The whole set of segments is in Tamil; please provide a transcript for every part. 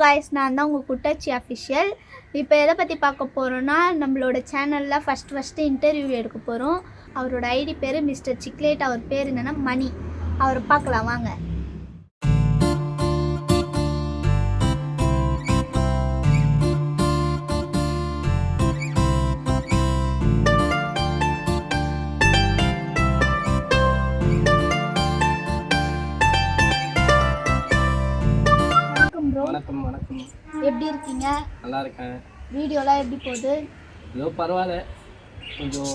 காய்ஸ், நான் தான் உங்கள் குட்டச்சி அஃபிஷியல். இப்போ எதை பற்றி பார்க்க போகிறோன்னா, நம்மளோட சேனலில் ஃபஸ்ட்டு இன்டர்வியூ எடுக்க போகிறோம். அவரோட ஐடி பேர் மிஸ்டர் சிக்லேட். அவர் பேர் என்னென்னா மணி. அவரை பார்க்கலாம் வாங்க. வணக்கம் வணக்கம். எப்படி இருக்கீங்க? நல்லா இருக்கேன். வீடியோலாம் எப்படி போகுது? ஏதோ பரவாயில்ல, கொஞ்சம்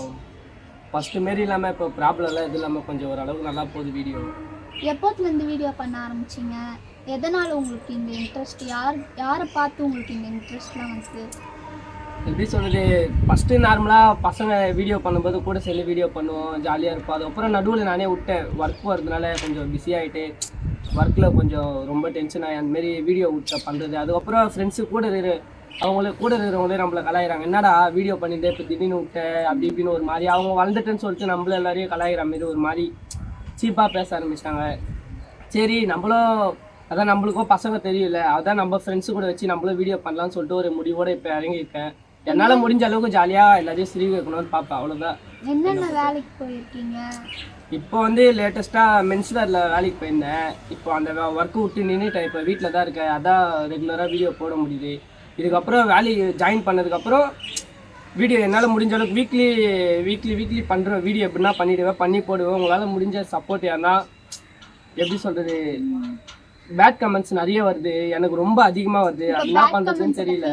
ஃபஸ்ட்டு மாரி இல்லாமல் இப்போ ப்ராப்ளம்லாம் எதுவும் இல்லாமல் கொஞ்சம் ஓரளவுக்கு நல்லா போகுது வீடியோ. எப்போத்துலேருந்து வீடியோ பண்ண ஆரம்பிச்சிங்க? எதனால் உங்களுக்கு இந்த இன்ட்ரெஸ்ட்? யாரை பார்த்து உங்களுக்கு இந்த இன்ட்ரெஸ்ட்லாம் வந்து? எப்படி சொல்கிறது, ஃபஸ்ட்டு நார்மலாக பசங்க வீடியோ பண்ணும்போது கூட சேர்ந்து வீடியோ பண்ணுவோம், ஜாலியாக இருப்போம். அதுக்கப்புறம் நடுவில் நானே விட்டேன், ஒர்க் வரதுனால கொஞ்சம் பிஸியாகிட்டு ஒர்க்கில் கொஞ்சம் ரொம்ப டென்ஷன் ஆகி அந்தமாரி வீடியோ விட்ட பண்ணுறது. அதுக்கப்புறம் ஃப்ரெண்ட்ஸு கூட இருக்கிறவங்களே நம்மளை கலாயிறாங்க, என்னடா வீடியோ பண்ணிட்டு இப்போ திடீர்னு விட்ட அப்படி இப்படின்னு ஒரு மாதிரி அவங்க வளர்ந்துட்டேன்னு சொல்லிட்டு நம்மள எல்லாரையும் கலாயிற மாரி ஒரு மாதிரி சீப்பாக பேச ஆரம்பிச்சிட்டாங்க. சரி நம்மளுக்கும் பசங்க தெரியல, அதான் நம்ம ஃப்ரெண்ட்ஸு கூட வச்சு நம்மளும் வீடியோ பண்ணலான்னு சொல்லிட்டு ஒரு முடிவோடு இப்போ இறங்கியிருக்கேன். என்னால் முடிஞ்ச அளவுக்கு ஜாலியாக எல்லாரையும் சிரி வைக்கணும்னு பார்ப்பேன், அவ்வளோதான். என்னென்ன வேலைக்கு போயிருக்கீங்க? இப்போ மென்ஸ்வேரில் வேலைக்கு போயிருந்தேன். இப்போ அந்த ஒர்க்கு விட்டு நின்றுட்டேன், இப்போ வீட்டில் தான் இருக்கேன். அதான் ரெகுலராக வீடியோ போட முடியுது. இதுக்கப்புறம் வேலைக்கு ஜாயின் பண்ணதுக்கப்புறம் வீடியோ என்னால் முடிஞ்ச அளவுக்கு வீக்லி பண்ணுற வீடியோ எப்படின்னா பண்ணி போடுவேன். உங்களால் முடிஞ்ச சப்போர்ட் யாருன்னா, எப்படி சொல்கிறது, பேட் கமெண்ட்ஸ் நிறைய வருது, எனக்கு ரொம்ப அதிகமாக வருது. அது என்ன பண்ணுறதுன்னு தெரியல.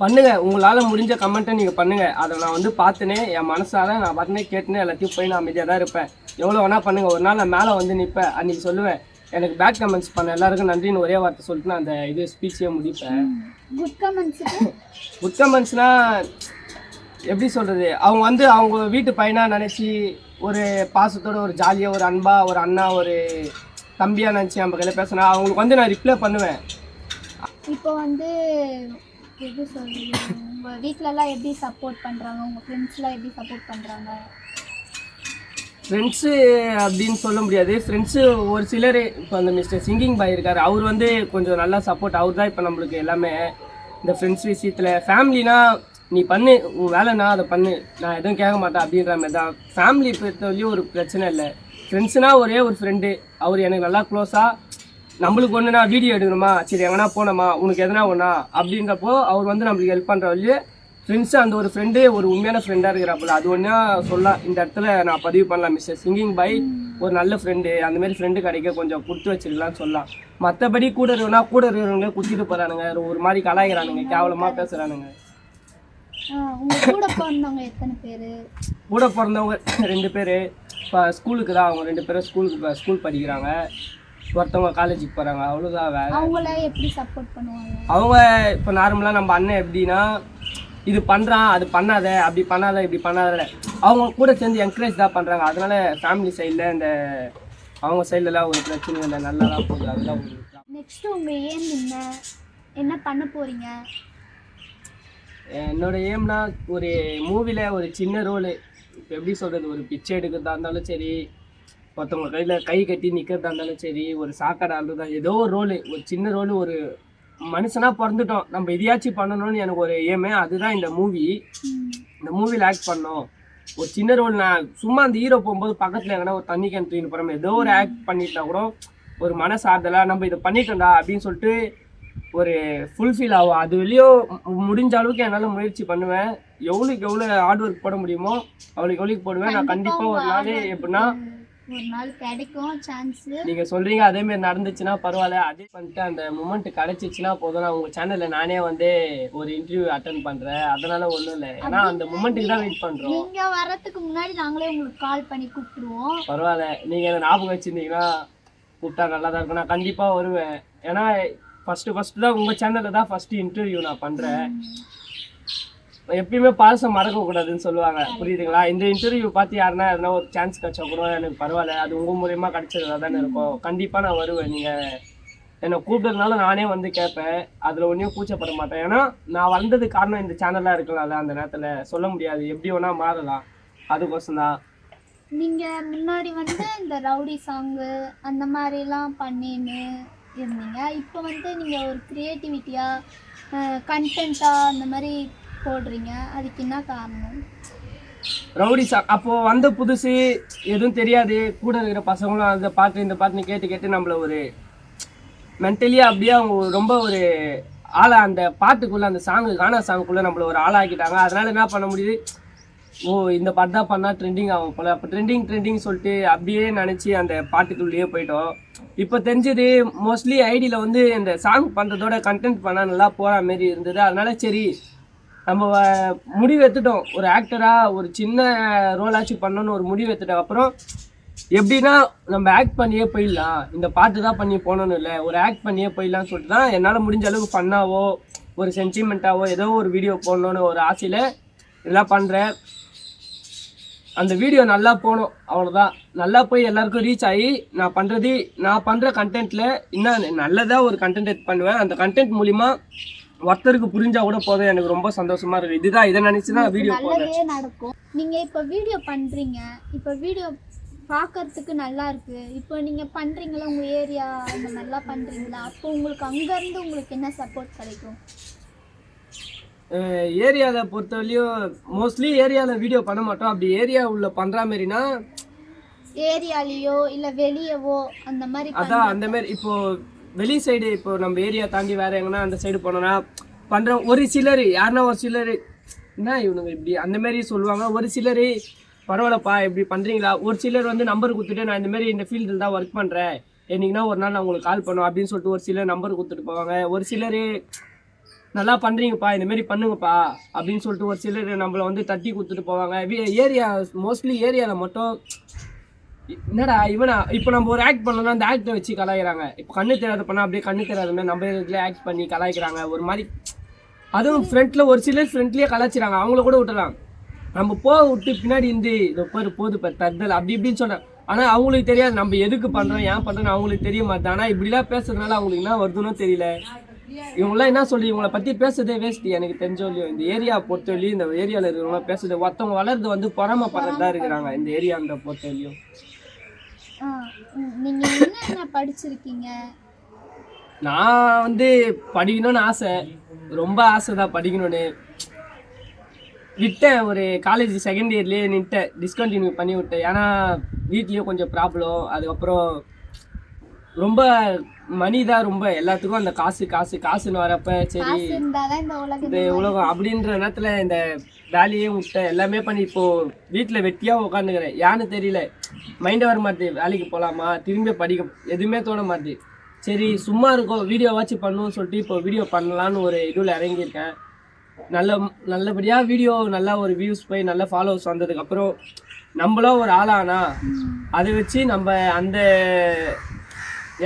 பண்ணுங்கள், உங்களால் முடிஞ்ச கமெண்ட்டை நீங்கள் பண்ணுங்கள். அதை நான் பார்த்துனே என் மனசால் நான் பார்த்தனே கேட்டுனே எல்லாத்தையும் போய் நான் அமைதியாக தான் இருப்பேன். எவ்வளோ வேணால் பண்ணுங்கள். ஒரு நாள் நான் மேலே நிற்பேன், அன்றைக்கி சொல்லுவேன் எனக்கு பேட் கமெண்ட்ஸ் பண்ண எல்லாருக்கும் நன்றின்னு ஒரே வார்த்தை சொல்லிட்டு நான் அந்த ஸ்பீச்சையே முடிப்பேன். குட் கமெண்ட்ஸ்னால் எப்படி சொல்கிறது, அவங்க வீட்டு பையனாக நினச்சி ஒரு பாசத்தோடு ஒரு ஜாலியாக ஒரு அன்பாக ஒரு அண்ணா ஒரு தம்பியாக நினச்சி நம்ம கையில் பேசினா அவங்களுக்கு நான் ரிப்ளை பண்ணுவேன். இப்போ எப்படி சொல்கிறது, உங்கள் வீட்டிலலாம் எப்படி சப்போர்ட் பண்ணுறாங்க? உங்கள் ஃப்ரெண்ட்ஸ்லாம் எப்படி சப்போர்ட் பண்ணுறாங்க? ஃப்ரெண்ட்ஸு அப்படின்னு சொல்ல முடியாது. ஃப்ரெண்ட்ஸு ஒரு சிலர், இப்போ அந்த மிஸ்டர் சிங்கிங் பாய் இருக்கார், அவர் கொஞ்சம் நல்லா சப்போர்ட். அவர் தான் இப்போ நம்மளுக்கு எல்லாமே இந்த ஃப்ரெண்ட்ஸ் விஷயத்தில். ஃபேமிலினா நீ பண்ணு, உன் வேலைனா அதை பண்ணு, நான் எதுவும் கேட்க மாட்டேன் அப்படின்ற மாதிரி தான். ஃபேமிலி பொறுத்தவரையும் ஒரு பிரச்சனை இல்லை. ஃப்ரெண்ட்ஸுனால் ஒரே ஒரு ஃப்ரெண்டு, அவர் எனக்கு நல்லா க்ளோஸாக, நம்மளுக்கு ஒன்றுனா வீடியோ எடுக்கணுமா, சரி எங்கன்னா போனோமா, உனக்கு எதனா ஒன்றா அப்படின்றப்போ அவர் நம்மளுக்கு ஹெல்ப் பண்ணுற வழியே ஃப்ரெண்ட்ஸு அந்த ஒரு ஃப்ரெண்டு ஒரு உண்மையான ஃப்ரெண்டாக இருக்கிறாப்புல. அது ஒன்றா சொல்லலாம், இந்த இடத்துல நான் பதிவு பண்ணலாம். மிஸ்டர் சிங்கிங் பாய் ஒரு நல்ல ஃப்ரெண்டு, அந்தமாரி ஃப்ரெண்டு கிடைக்க கொஞ்சம் கொடுத்து வச்சிருக்கலாம்னு சொல்லலாம். மற்றபடி கூட இருக்கிறவங்க குத்திட்டு போகிறானுங்க, ஒரு மாதிரி கலாய்கிறானுங்க, கேவலமாக பேசுகிறானுங்க. கூட பிறந்தவங்க எத்தனை பேர்? கூட பிறந்தவங்க 2 பேர். இப்போ ஸ்கூலுக்கு தான், அவங்க 2 பேரும் ஸ்கூல் படிக்கிறாங்க. ஒருத்தவங்க காலேஜுக்கு போகிறாங்க, அவ்வளோதான். வேறு அவங்கள எப்படி சப்போர்ட் பண்ணுவாங்க? அவங்க இப்போ நார்மலாக நம்ம அண்ணன் எப்படின்னா, இது பண்ணுறான் அது பண்ணாத, அப்படி பண்ணாத இப்படி பண்ணாத, அவங்க கூட சேர்ந்து என்கரேஜ் தான் பண்ணுறாங்க. அதனால ஃபேமிலி சைடில் அவங்க சைட்லலாம் ஒரு பிரச்சனை இல்லை, நல்லா தான் போகுது. அதுதான் நெக்ஸ்ட்டு உங்கள் ஏம் என்ன பண்ண போகிறீங்க? என்னோடய ஏம்னா ஒரு மூவியில் ஒரு சின்ன ரோலு, இப்போ எப்படி சொல்கிறது, ஒரு பிச்சை எடுக்கிறதா இருந்தாலும் சரி, ஒருத்தவங்க கையில் கை கட்டி நிற்கிறதா இருந்தாலும் சரி, ஒரு சாக்கடை ஆடுறதா, ஏதோ ஒரு ரோலு, ஒரு சின்ன ரோலு, ஒரு மனுஷனாக பிறந்துட்டோம், நம்ம இதையாச்சும் பண்ணணும்னு எனக்கு ஒரு ஏமே. அதுதான் இந்த மூவியில் ஆக்ட் பண்ணோம். ஒரு சின்ன ரோல், நான் சும்மா அந்த ஹீரோ போகும்போது பக்கத்தில் எங்கன்னா ஒரு தண்ணி கேன் தூக்கின்னு போகிறோம், ஏதோ ஒரு ஆக்ட் பண்ணிட்டா கூட ஒரு மனசார்தலாக நம்ம இதை பண்ணிட்டோம்டா அப்படின்னு சொல்லிட்டு ஒரு ஃபுல்ஃபில் ஆகும். அது வெளியோ முடிஞ்ச அளவுக்கு என்னால் முயற்சி பண்ணுவேன். எவ்வளோ ஹார்ட் ஒர்க் போட முடியுமோ எவ்வளோக்கு போடுவேன். நான் கண்டிப்பாக ஒரு நாள் எப்படின்னா ஒரு நாள் கிடைக்கும் சான்ஸ். நீங்கள் சொல்கிறீங்க, அதேமாரி நடந்துச்சுன்னா பரவாயில்ல. அதே பண்ணிட்டு அந்த மூமெண்ட் கிடச்சிச்சின்னா போதும். நான் உங்கள் சேனலில் நானே ஒரு இன்டர்வியூ அட்டன் பண்ணுறேன். அதனால் ஒன்றும் இல்லை, ஏன்னா அந்த மூமெண்ட்டுக்கு தான் வெயிட் பண்ணுறோம். நீங்கள் வரத்துக்கு முன்னாடி நாங்களே உங்களுக்கு கால் பண்ணி கூப்பிடுவோம். பரவாயில்ல, நீங்கள் என்ன ஞாபகம் வச்சுருந்தீங்கன்னா கூப்பிட்டா நல்லா தான் இருக்கும். நான் கண்டிப்பாக வருவேன். ஏன்னா ஃபஸ்ட்டு தான் உங்கள் சேனலில் தான் ஃபஸ்ட்டு இன்டர்வியூ நான் பண்ணுறேன். எப்பயுமே பாசம் மறக்கக்கூடாதுன்னு சொல்லுவாங்க, புரியுதுங்களா? இந்த இன்டர்வியூ பார்த்து யாருன்னா எதனா ஒரு சான்ஸ் கிடைச்சா கூட எனக்கு பரவாயில்ல, அது உங்கள் மூலியமாக கிடைச்சதா தானே இருக்கும். கண்டிப்பாக நான் வருவேன். நீங்கள் என்னை கூப்பிட்டதுனால நானே கேட்பேன். அதில் ஒன்றையும் கூச்சப்பட மாட்டேன். ஏன்னா நான் வந்தது காரணம் இந்த சேனலாக இருக்கலாம்ல, அந்த நேரத்தில் சொல்ல முடியாது, எப்படி வேணா மாறலாம். அதுக்கோசம் தான். நீங்கள் முன்னாடி இந்த ரவுடி சாங்கு அந்த மாதிரிலாம் பண்ணின்னு இருந்தீங்க. இப்போ வந்து நீங்கள் ஒரு க்ரியேட்டிவிட்டியாக கண்டென்ட்டாக அந்த மாதிரி போடுறீங்க. அதுக்கு என்ன காரணம்? ரவுடி சாங் அப்போது வந்த புதுசு எதுவும் தெரியாது. கூட இருக்கிற பசங்களும் அந்த பாட்டு இந்த பாட்டுன்னு கேட்டு கேட்டு நம்மளை ஒரு மென்டலியாக அப்படியே அவங்க ரொம்ப ஒரு ஆளா அந்த பாட்டுக்குள்ளே அந்த கானா சாங்குக்குள்ளே நம்மளை ஒரு ஆளாக்கிட்டாங்க. அதனால் என்ன பண்ண முடியுது, ஓ இந்த பாட்டு தான் பண்ணால் ட்ரெண்டிங் ஆகும் போல், அப்போ ட்ரெண்டிங் சொல்லிட்டு அப்படியே நினச்சி அந்த பாட்டுக்குள்ளேயே போயிட்டோம். இப்போ தெரிஞ்சது மோஸ்ட்லி ஐடியில் வந்து இந்த சாங் பண்ணுறதோட கண்டென்ட் பண்ணால் நல்லா போகிற மாரி இருந்தது. அதனால சரி நம்ம முடிவு எடுத்துட்டோம், ஒரு ஆக்டராக ஒரு சின்ன ரோலாச்சும் பண்ணணும்னு ஒரு முடிவு எடுத்துட்டோம். அப்புறம் எப்படின்னா நம்ம ஆக்ட் பண்ணியே போயிடலாம், இந்த பாட்டு தான் பண்ணி போகணுன்னு இல்லை, ஒரு ஆக்ட் பண்ணியே போயிடலான்னு சொல்லிட்டு தான் என்னால் முடிஞ்ச அளவுக்கு ஃபன்னாவோ ஒரு சென்டிமெண்ட்டாவோ ஏதோ ஒரு வீடியோ போடணுன்னு ஒரு ஆசையில் இதெல்லாம் பண்ணுறேன். அந்த வீடியோ நல்லா போகணும், அவ்வளோதான். நல்லா போய் எல்லாருக்கும் ரீச் ஆகி நான் பண்ணுற கண்டென்ட்டில் இன்னும் நல்லதாக ஒரு கண்டென்ட் பண்ணுவேன். அந்த கண்டென்ட் மூலிமா ஒருத்தருக்கு புரிஞ்சா கூட போதும், எனக்கு ரொம்ப சந்தோஷமாக இருக்குது. இதுதான் இதை நினச்சி தான் வீடியோ போடுறேன். நடக்கும். நீங்கள் இப்போ வீடியோ பண்ணுறீங்க, இப்போ வீடியோ பார்க்கறதுக்கு நல்லா இருக்குது. இப்போ நீங்கள் பண்ணுறீங்களா, உங்கள் ஏரியா அந்த மாதிரிலாம் பண்ணுறீங்களா? அப்போ உங்களுக்கு அங்கேருந்து உங்களுக்கு என்ன சப்போர்ட் கிடைக்கும்? ஏரியாவில் பொறுத்தவரையும் மோஸ்ட்லி ஏரியாவில் வீடியோ பண்ண மாட்டோம். அப்படி ஏரியா உள்ள பண்ணுற மாதிரினா ஏரியாலேயோ இல்லை வெளியவோ அந்த மாதிரி அதான் அந்த மாதிரி இப்போது வெளி சைடு இப்போ நம்ம ஏரியா தாண்டி வேறு எங்கன்னா அந்த சைடு போனோன்னா பண்ணுறோம். ஒரு சிலர் யாருன்னா ஒரு சிலர் என்ன இவனுங்க இப்படி அந்த மாதிரி சொல்லுவாங்க. ஒரு சிலர் பரவாயில்லப்பா இப்படி பண்ணுறீங்களா. ஒரு சிலர் வந்து நம்பர் கொடுத்துட்டு நான் இந்தமாரி இந்த ஃபீல்டில் தான் ஒர்க் பண்ணுறேன், என்றைக்குன்னா ஒரு நாள் நான் உங்களுக்கு கால் பண்ணுவோம் அப்படின்னு சொல்லிட்டு ஒரு சிலர் நம்பர் கொடுத்துட்டு போவாங்க. ஒரு சிலர் நல்லா பண்ணுறீங்கப்பா இந்தமாரி பண்ணுங்கப்பா அப்படின்னு சொல்லிட்டு ஒரு சிலர் நம்மளை வந்து தட்டி கொடுத்துட்டு போவாங்க. ஏரியா மோஸ்ட்லி ஏரியாவில் மட்டும் என்னடா இவனா இப்போ நம்ம ஒரு ஆக்ட் பண்ணோம்னா அந்த ஆக்டை வச்சு கலாய்க்கிறாங்க. இப்போ கண்ணு தெரியாத பண்ணால் அப்படியே கண்ணு தெரியாத மாதிரி நம்ம இதில் ஆக்ட் பண்ணி கலாய்க்கிறாங்க ஒரு மாதிரி. அதுவும் ஃப்ரண்ட்டில் ஒரு சிலர் ஃப்ரண்ட்லேயே கலாய்ச்சிறாங்க, அவங்கள கூட விட்டுறாங்க. நம்ம விட்டு பின்னாடி இருந்து இதை போது தத்தல் அப்படி இப்படின்னு சொன்னேன். ஆனால் அவங்களுக்கு தெரியாது நம்ம எதுக்கு பண்ணுறோம் ஏன் பண்ணுறோன்னு அவங்களுக்கு தெரிய மாட்டேன். ஆனால் இப்படிலாம் பேசுறதுனால அவங்களுக்கு என்ன வருதுன்னு தெரியல. இவங்களாம் என்ன சொல்லி இவங்களை பற்றி பேசுறதே வேஸ்ட்டு. எனக்கு தெரிஞ்சோலையோ இந்த ஏரியா பொறுத்தவரையும் இந்த ஏரியாவில் இருக்கிறவங்களாம் பேசுறது ஒருத்தவங்க வளர்றது வந்து பொறாமப்படுறது தான் இருக்கிறாங்க இந்த ஏரியான்ற பொறுத்தவரையும். நீங்கள் என்ன படிச்சிருக்கீங்க? நான் வந்து படிக்கணும்னு ஆசை, ரொம்ப ஆசை தான் படிக்கணும்னு. விட்டேன், ஒரு காலேஜ் செகண்ட் இயர்லேயே நின்ட்டேன், டிஸ்கண்டினியூ பண்ணி விட்டேன். ஏன்னா வீட்லேயும் கொஞ்சம் ப்ராப்ளம். அதுக்கப்புறம் ரொம்ப மணி தான் ரொம்ப எல்லாத்துக்கும் அந்த காசுன்னு வரப்ப சரி இந்த உலகம் அப்படின்ற நேரத்தில் இந்த வேலையே விட்டேன், எல்லாமே பண்ணி இப்போது வீட்டில் வெட்டியாக உட்காந்துக்கிறேன். ஏன்னு தெரியல, மைண்டை வர மாட்டேது. வேலைக்கு போகலாமா திரும்பி படிக்க எதுவுமே தோண மாட்டேது. சரி சும்மா இருக்கோம் வீடியோவாச்சும் பண்ணுவோம்னு சொல்லிட்டு இப்போ வீடியோ பண்ணலான்னு ஒரு இதுவில் இறங்கியிருக்கேன். நல்லபடியாக வீடியோ நல்லா ஒரு வியூஸ் போய் நல்ல ஃபாலோவர்ஸ் வந்ததுக்கப்புறம் நம்மளும் ஒரு ஆளானா அதை வச்சு நம்ம அந்த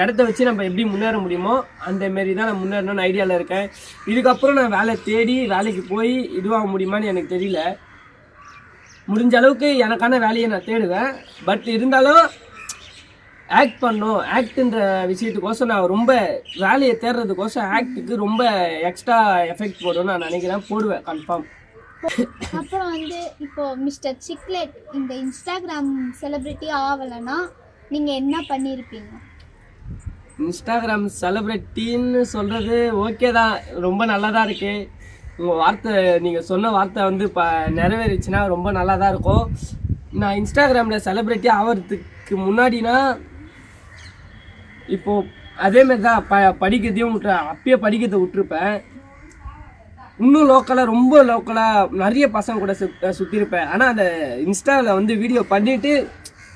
இடத்த வச்சு நம்ம எப்படி முன்னேற முடியுமோ அந்த மாரி தான் நான் முன்னேறணும்னு ஐடியாவில் இருக்கேன். இதுக்கப்புறம் நான் வேலைக்கு போய் இதுவாக முடியுமான்னு எனக்கு தெரியல. முடிஞ்ச அளவுக்கு எனக்கான வேலையை நான் தேடுவேன். பட் இருந்தாலும் ஆக்ட் பண்ணணும், ஆக்டுன்ற விஷயத்துக்கோசம் நான் ரொம்ப வேலையை தேடுறதுக்கோசம் ஆக்டுக்கு ரொம்ப எக்ஸ்ட்ரா எஃபெக்ட் போடுன்னு நான் நினைக்கிறேன், போடுவேன் கன்ஃபார்ம். அப்புறம் வந்து இப்போது மிஸ்டர் சிக்லேட் இந்த இன்ஸ்டாகிராம் செலிப்ரிட்டி ஆகலைன்னா நீங்கள் என்ன பண்ணியிருப்பீங்க? இன்ஸ்டாகிராம் செலிப்ரிட்டின்னு சொல்கிறது ஓகே தான், ரொம்ப நல்லா தான் இருக்குது. உங்கள் வார்த்தை நீங்கள் சொன்ன வார்த்தை வந்து இப்போ நிறைவேறிச்சுன்னா ரொம்ப நல்லா தான் இருக்கும். நான் இன்ஸ்டாகிராமில் செலிப்ரிட்டி ஆகிறதுக்கு முன்னாடினா இப்போது அதேமாரி தான் படிக்கிறதையும் அப்பயே படிக்கிறதை விட்டுருப்பேன். இன்னும் ரொம்ப லோக்கலாக நிறைய பசங்க கூட சுற்றிருப்பேன். ஆனால் அந்த இன்ஸ்டாவில் வந்து வீடியோ பண்ணிவிட்டு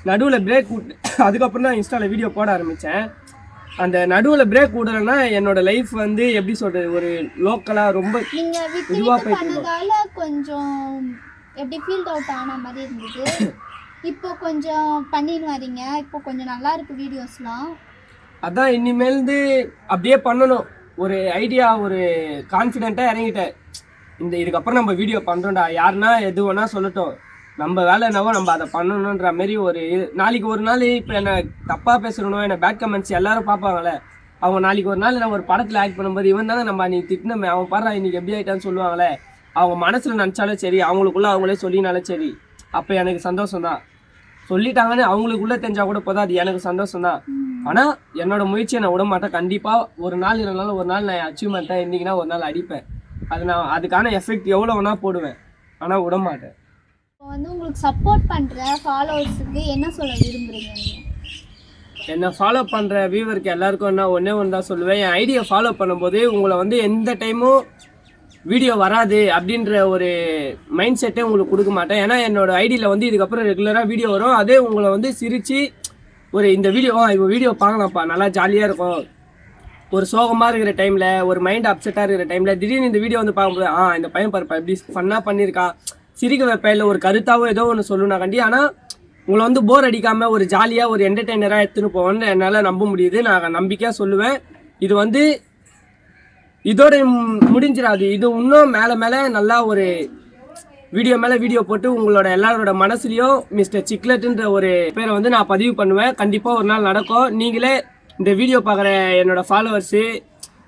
நடுவில் பிரேக் விட்டு அதுக்கப்புறம் தான் இன்ஸ்டாவில் வீடியோ போட ஆரம்பித்தேன். அந்த நடுவில் பிரேக் விடலைன்னா என்னோட லைஃப் வந்து எப்படி சொல்கிறது, ஒரு லோக்கலாக ரொம்ப இதுவாக போயிட்டு கொஞ்சம் எப்படி ஃபீல்ட் அவுட் ஆன மாதிரி இருந்தது. இப்போ கொஞ்சம் பண்ணின்னு வரீங்க, இப்போ கொஞ்சம் நல்லா இருக்குது வீடியோஸ்லாம். அதான் இனிமேல்ந்து அப்படியே பண்ணணும் ஒரு ஐடியா, ஒரு கான்ஃபிடென்ட்டாக இறங்கிட்டேன். இதுக்கப்புறம் நம்ம வீடியோ பண்ணுறோம்டா, யாருன்னா எது வேணா சொல்லட்டும், நம்ம வேலை என்னவோ நம்ம அதை பண்ணணுன்ற மாரி ஒரு நாளைக்கு ஒரு நாள் இப்போ என்னை தப்பாக பேசுகிறனோ என்னை பேட் கமெண்ட்ஸ் எல்லோரும் பார்ப்பாங்களே, அவங்க நாளைக்கு ஒரு நாள் நான் ஒரு படத்தில் ஆக்ட் பண்ணும்போது இவன் தானே நம்ம நீ திட்டினமே அவன் பாடுறா இன்றைக்கி எப்படி ஆகிட்டான்னு சொல்லுவாங்களே, அவங்க மனசில் நினச்சாலும் சரி அவங்களுக்குள்ளே அவங்களே சொல்லினாலும் சரி அப்போ எனக்கு சந்தோஷம் தான். சொல்லிட்டாங்கன்னு அவங்களுக்குள்ளே தெரிஞ்சால் கூட போதும், அது எனக்கு சந்தோஷம் தான். ஆனால் என்னோட முயற்சியை நான் விட மாட்டேன். கண்டிப்பாக ஒரு நாள் இல்லைனாலும் ஒரு நாள் நான் அச்சீவ்மெண்ட்டாக இருந்தீங்கன்னா ஒரு நாள் அடிப்பேன். அது நான் அதுக்கான எஃபெக்ட் எவ்வளோ வேணால் போடுவேன், ஆனால் விட மாட்டேன். இப்போ வந்து உங்களுக்கு சப்போர்ட் பண்ணுற ஃபாலோவர்ஸுக்கு என்ன சொல்ல விரும்புகிறீங்க நீங்கள்? என்னை ஃபாலோ பண்ணுற வியூவருக்கு எல்லாருக்கும் நான் ஒன்றே ஒன்று தான் சொல்லுவேன். என் ஐடியா ஃபாலோ பண்ணும்போது உங்களை வந்து எந்த டைமும் வீடியோ வராது அப்படின்ற ஒரு மைண்ட் செட்டே உங்களுக்கு கொடுக்க மாட்டேன். ஏன்னா என்னோட ஐடியில் வந்து இதுக்கப்புறம் ரெகுலராக வீடியோ வரும். அதே உங்களை வந்து சிரித்து ஒரு இந்த இப்போ வீடியோ பார்க்கலாம்ப்பா, நல்லா ஜாலியாக இருக்கும், ஒரு சோகமாக இருக்கிற டைமில், ஒரு மைண்ட் அப்செட்டாக இருக்கிற டைமில் திடீர்னு இந்த வீடியோ வந்து பார்க்கும்போது இந்த பையன் பாருப்பா எப்படி ஃபன்னாக பண்ணியிருக்கா, சிரிக்க வைப்பேன், இல்லை ஒரு கருத்தாவோ ஏதோ ஒன்று சொல்லணும் கண்டி. ஆனால் உங்களை வந்து போர் அடிக்காமல் ஒரு ஜாலியாக ஒரு என்டர்டெய்னராக எடுத்துன்னு போவேன்னு என்னால் நம்ப முடியுது. நான் நம்பிக்கையாக சொல்லுவேன். இது வந்து இதோட முடிஞ்சிடாது. இது இன்னும் மேலே மேலே நல்லா ஒரு வீடியோ மேலே வீடியோ போட்டு உங்களோட எல்லாரோட மனசுலையும் மிஸ்டர் சிக்லெட்டுன்ற ஒரு பேரை வந்து நான் பதிவு பண்ணுவேன். கண்டிப்பாக ஒரு நாள் நடக்கும். நீங்களே இந்த வீடியோ பார்க்குற என்னோட ஃபாலோவர்ஸு,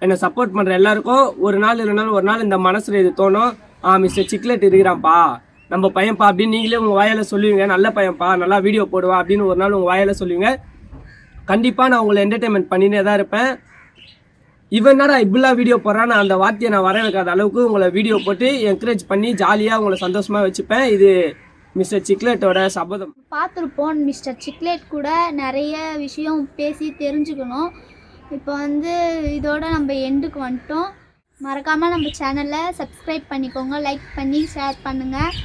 என்னை சப்போர்ட் பண்ணுற எல்லாருக்கும் ஒரு நாள் இல்லைனாலும் ஒரு நாள் இந்த மனசில் இது தோணும், மிஸ்டர் சிக்லெட் இருக்கிறான்ப்பா, நம்ம பையன்ப்பா அப்படின்னு நீங்களே உங்கள் வாயால் சொல்லுவீங்க. நல்ல பையன்ப்பா, நல்லா வீடியோ போடுவா அப்படின்னு ஒரு நாள் உங்கள் வாயால் சொல்லுவீங்க. கண்டிப்பாக நான் உங்களை என்டர்டெயின்மெண்ட் பண்ணினே தான் இருப்பேன். இவனடா இப்படிலாம் வீடியோ போடுறான்னு அந்த வார்த்தையை நான் வர வைக்காத அளவுக்கு உங்களை வீடியோ போட்டு என்கரேஜ் பண்ணி ஜாலியாக உங்களை சந்தோஷமாக வச்சுப்பேன். இது மிஸ்டர் சிக்லெட்டோட சபதம். பார்த்துருப்போம், மிஸ்டர் சிக்லெட் கூட நிறைய விஷயம் பேசி தெரிஞ்சுக்கணும். இப்போ வந்து இதோட நம்ம எண்டுக்கு வந்துட்டோம். மறக்காமல் நம்ம சேனலை சப்ஸ்கிரைப் பண்ணிக்கோங்க, லைக் பண்ணி ஷேர் பண்ணுங்கள்.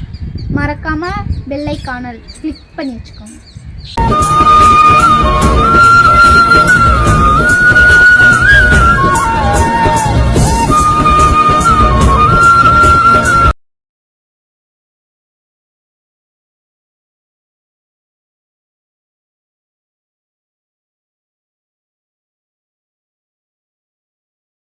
மறக்காமல் பெல் ஐகானை கிளிக் பண்ணி வச்சுக்கோங்க.